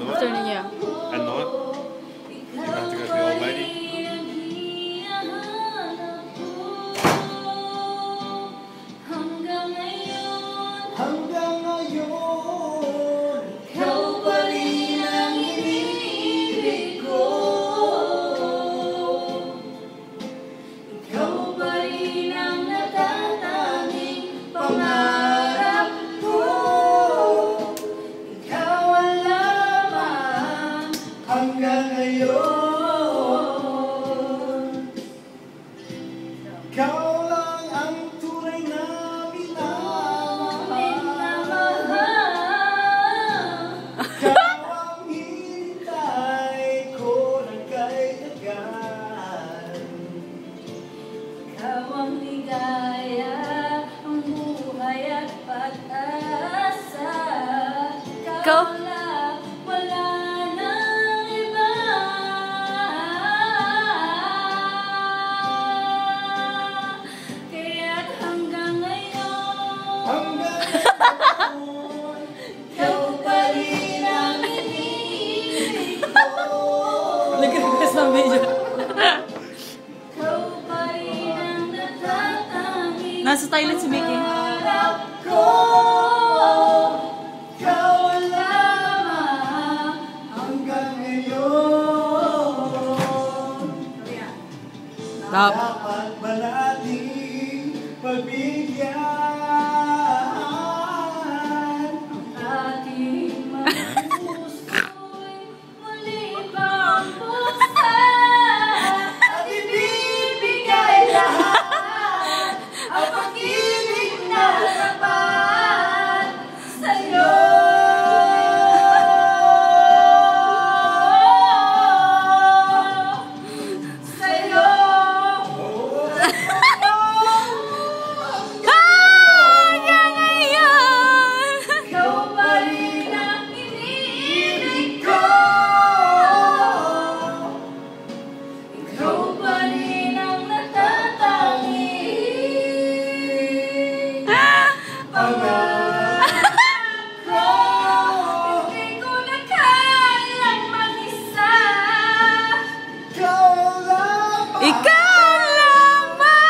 know it? Turning, yeah. I know it. You have to go to the old lady. Hanggang ngayon, ikaw pa rin ang iniibig ko. Ikaw pa rin ang natatanging pangarap ko. Ikaw ang lamang hanggang ngayon. Ikaw lang ang tunay na ang ligaya, ang buhay at pag-asa. Ikaw lang, wala nang iba. Kaya't hanggang ngayon, ikaw pa rin ang iniibig ko. Nag-request ng video. Nasa toilet si Mickey. Stop. Dapat ba nating pagbigyan ang ating mga puso'y muli pang pusa at ibibigay lahat ang pag-ibig na tapat sa'yo. Sa'yo. Ikaw pa rin ang iniibig ko. Ikaw pa rin ang natatanging pangarap ko. Hindi ko na kayang mag-isa. Ikaw lamang. Ikaw lamang.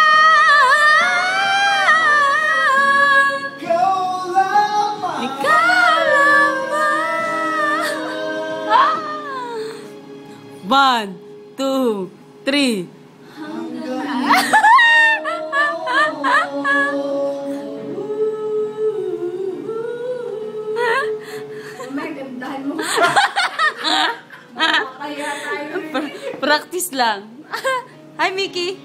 Ikaw lamang. Ikaw lamang. 1, 2, 3. Practice lang. Hi, Mickey.